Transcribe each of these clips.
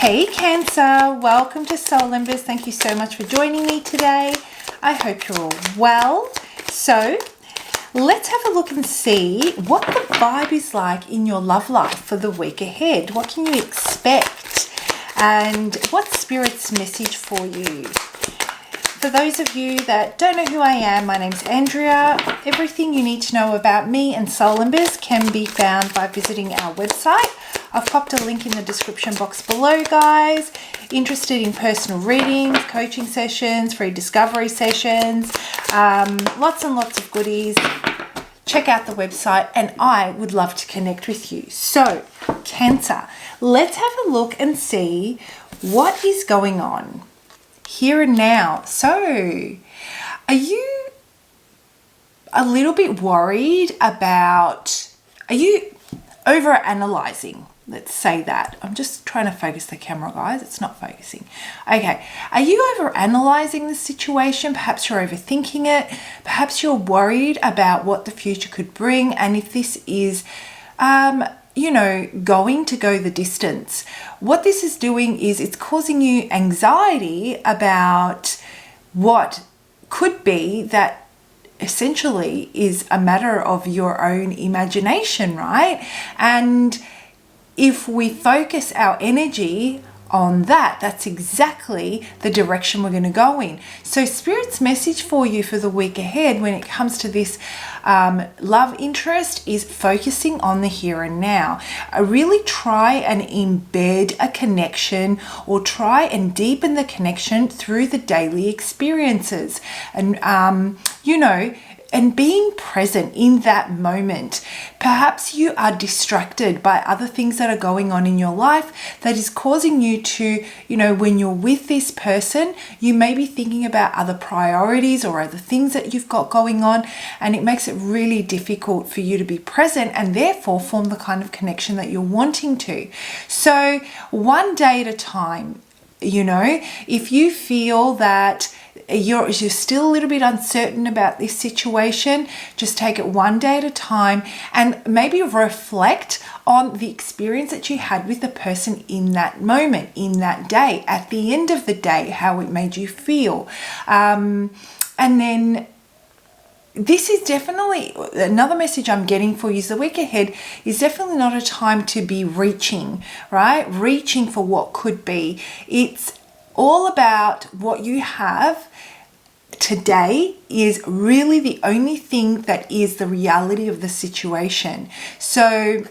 Hey Cancer, welcome to Soul Embers. Thank you so much for joining me today. I hope you're all well. So let's have a look and see what the vibe is like in your love life for the week ahead. What can you expect? And what's Spirit's message for you? For those of you that don't know who I am, my name's Andrea. Everything you need to know about me and Soul Embers can be found by visiting our website. I've popped a link in the description box below, guys. Interested in personal readings, coaching sessions, free discovery sessions, lots and lots of goodies. Check out the website and I would love to connect with you. So, Cancer, let's have a look and see what is going on here and now. So, are you a little bit worried about, are you over-analyzing? Let's say that. I'm just trying to focus the camera, guys. It's not focusing. Okay. Are you over-analyzing the situation? Perhaps you're overthinking it. Perhaps you're worried about what the future could bring. And if this is, going to go the distance. What this is doing is it's causing you anxiety about what could be that essentially is a matter of your own imagination, right? And if we focus our energy on that, that's exactly the direction we're going to go in. So Spirit's message for you for the week ahead when it comes to this love interest is focusing on the here and now. Really try and embed a connection or try and deepen the connection through the daily experiences. And, and being present in that moment. Perhaps you are distracted by other things that are going on in your life that is causing you to, when you're with this person, you may be thinking about other priorities or other things that you've got going on, and it makes it really difficult for you to be present and therefore form the kind of connection that you're wanting to. So one day at a time, if you feel that you're still a little bit uncertain about this situation, just take it one day at a time and maybe reflect on the experience that you had with the person in that moment, in that day, at the end of the day, how it made you feel. And then this is definitely another message I'm getting for you is the week ahead is definitely not a time to be reaching, right? Reaching for what could be. It's all about what you have today is really the only thing that is the reality of the situation. So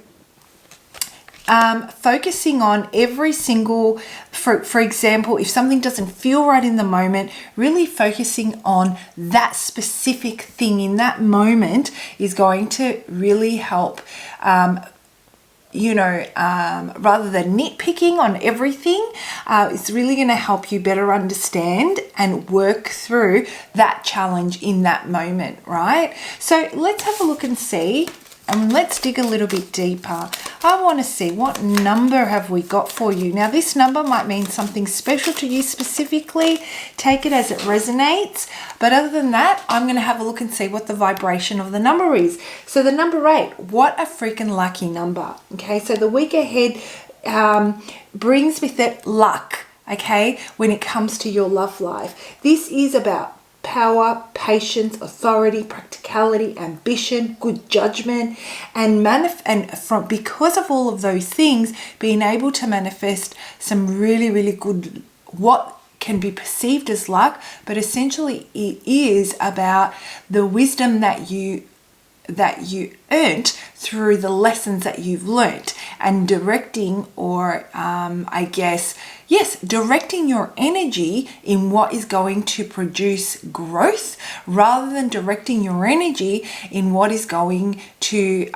focusing on every single, for example, if something doesn't feel right in the moment, really focusing on that specific thing in that moment is going to really help rather than nitpicking on everything, it's really going to help you better understand and work through that challenge in that moment, right? So let's have a look and see, and let's dig a little bit deeper. I want to see what number have we got for you. Now, this number might mean something special to you specifically. Take it as it resonates. But other than that, I'm going to have a look and see what the vibration of the number is. So the number 8, what a freaking lucky number. Okay, so the week ahead brings with it luck, okay, when it comes to your love life. This is about power, patience, authority, practicality, ambition, good judgment, and because of all of those things, being able to manifest some really, really good, what can be perceived as luck, but essentially it is about the wisdom that you earned through the lessons that you've learnt and directing directing your energy in what is going to produce growth rather than directing your energy in what is going to,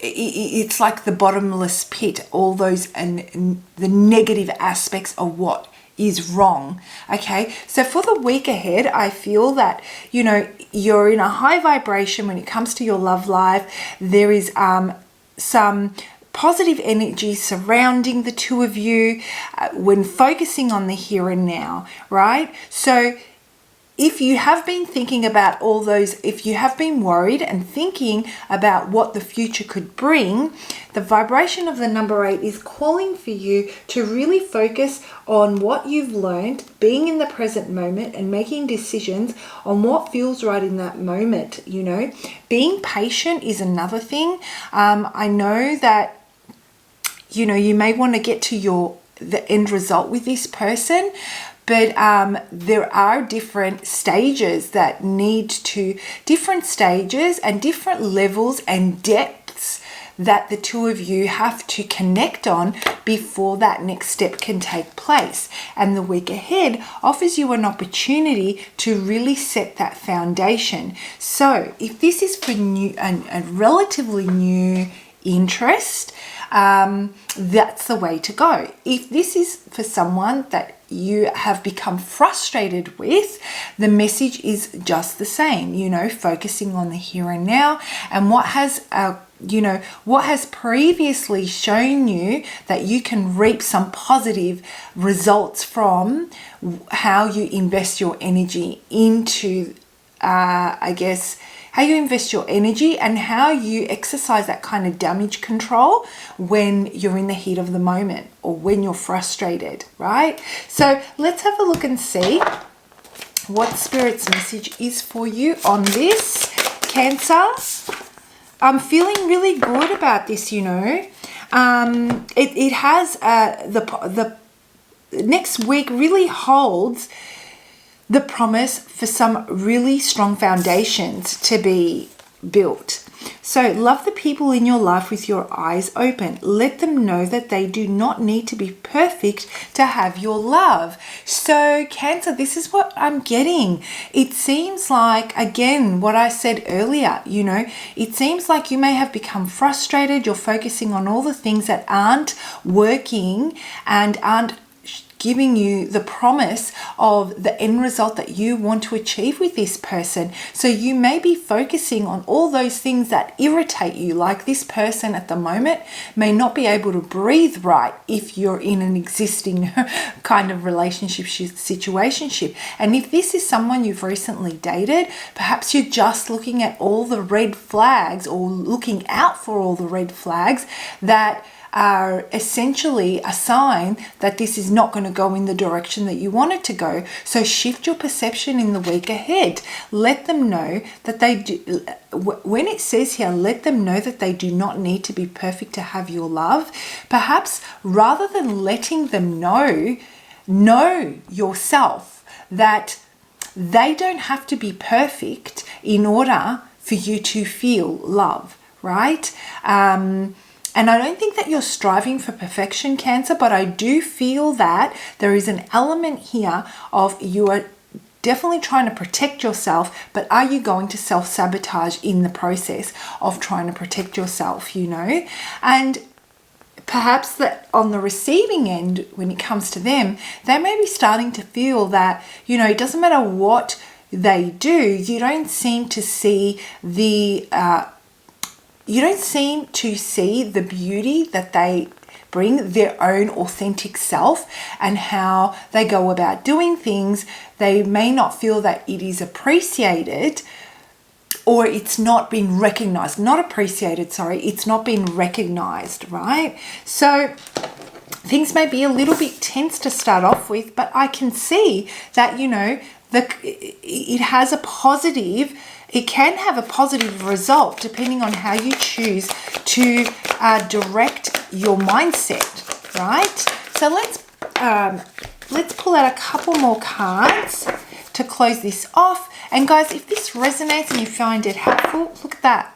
it's like the bottomless pit, all those and the negative aspects of what is wrong. Okay, so for the week ahead, I feel that you're in a high vibration when it comes to your love life. There is some positive energy surrounding the two of you when focusing on the here and now, right? So if you have been thinking about all those, if you have been worried and thinking about what the future could bring, the vibration of the number 8 is calling for you to really focus on what you've learned, being in the present moment and making decisions on what feels right in that moment, you know. Being patient is another thing. I know that, you know, you may want to get to the end result with this person, but there are different stages different stages and different levels and depths that the two of you have to connect on before that next step can take place. And the week ahead offers you an opportunity to really set that foundation. So if this is for a relatively new interest, that's the way to go. If this is for someone that you have become frustrated with, the message is just the same, you know, focusing on the here and now and what has previously shown you that you can reap some positive results from how you invest your energy into, how you invest your energy and how you exercise that kind of damage control when you're in the heat of the moment or when you're frustrated, right? So let's have a look and see what Spirit's message is for you on this, Cancer. I'm feeling really good about this, you know. It has the next week really holds the promise for some really strong foundations to be built. So love the people in your life with your eyes open. Let them know that they do not need to be perfect to have your love. So Cancer, this is what I'm getting. It seems like, again, what I said earlier, you know, it seems like you may have become frustrated. You're focusing on all the things that aren't working and aren't giving you the promise of the end result that you want to achieve with this person. So you may be focusing on all those things that irritate you, like this person at the moment may not be able to breathe right if you're in an existing kind of relationship situationship. And if this is someone you've recently dated, perhaps you're just looking at all the red flags or looking out for all the red flags that are essentially a sign that this is not going to go in the direction that you want it to go. So shift your perception in the week ahead. Let them know that they do, when it says here, let them know that they do not need to be perfect to have your love. Perhaps rather than letting them know yourself that they don't have to be perfect in order for you to feel love, right? And I don't think that you're striving for perfection, Cancer, but I do feel that there is an element here of you are definitely trying to protect yourself, but are you going to self-sabotage in the process of trying to protect yourself, you know? And perhaps that on the receiving end, when it comes to them, they may be starting to feel that, you know, it doesn't matter what they do, you don't seem to see the beauty that they bring, their own authentic self, and how they go about doing things. They may not feel that it is appreciated, or it's not being recognized. Not appreciated, sorry, it's not being recognized, right? So things may be a little bit tense to start off with, but I can see that, you know, it can have a positive result depending on how you choose to direct your mindset, right? So let's pull out a couple more cards to close this off. And guys, if this resonates and you find it helpful, look at that.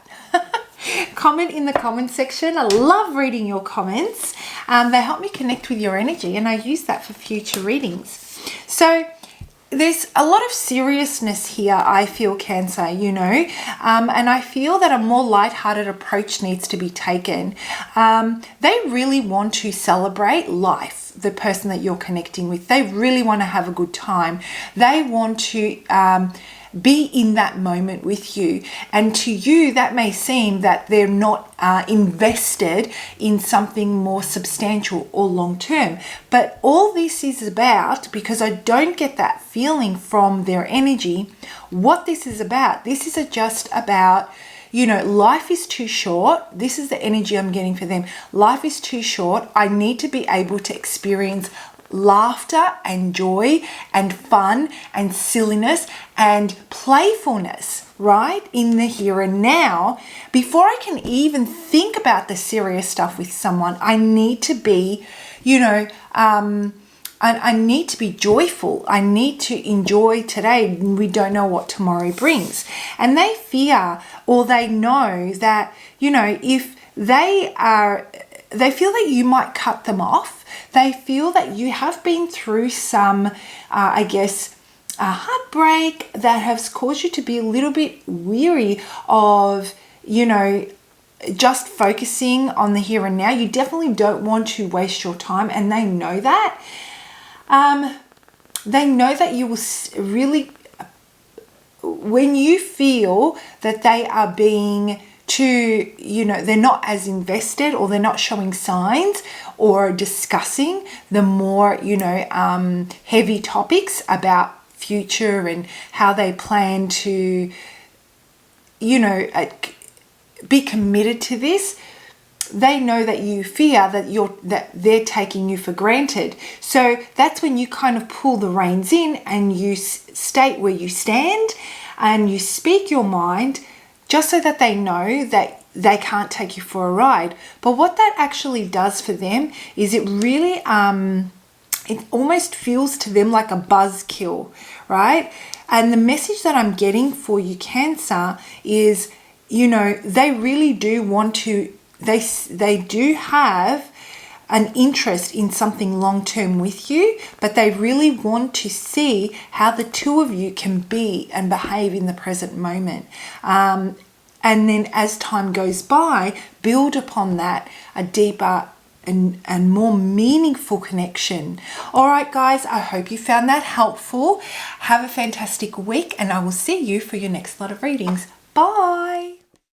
Comment in the comment section. I love reading your comments. They help me connect with your energy, and I use that for future readings. So there's a lot of seriousness here, I feel, Cancer, you know, and I feel that a more lighthearted approach needs to be taken. They really want to celebrate life, the person that you're connecting with. They really want to have a good time. They want to be in that moment with you. And to you, that may seem that they're not invested in something more substantial or long term. But all this is about, because I don't get that feeling from their energy, what this is about. This is just about, you know, life is too short. This is the energy I'm getting for them. Life is too short. I need to be able to experience laughter and joy and fun and silliness and playfulness, right, in the here and now. Before I can even think about the serious stuff with someone, I need to be, you know, I need to be joyful. I need to enjoy today. We don't know what tomorrow brings. And they fear, or they know that, you know, if they feel that you might cut them off. They feel that you have been through some, heartbreak that has caused you to be a little bit weary of, you know, just focusing on the here and now. You definitely don't want to waste your time, and they know that. They know that you will really, when you feel that they are being too, you know, they're not as invested, or they're not showing signs or discussing the more, you know, heavy topics about future and how they plan to, you know, be committed to this. They know that you fear that they're taking you for granted. So that's when you kind of pull the reins in and you state where you stand and you speak your mind, just so that they know that they can't take you for a ride. But what that actually does for them is it really, it almost feels to them like a buzzkill, right? And the message that I'm getting for you, Cancer, is, you know, they really do want to, they do have an interest in something long-term with you, but they really want to see how the two of you can be and behave in the present moment. And then as time goes by, build upon that a deeper and more meaningful connection. All right, guys, I hope you found that helpful. Have a fantastic week, and I will see you for your next lot of readings. Bye.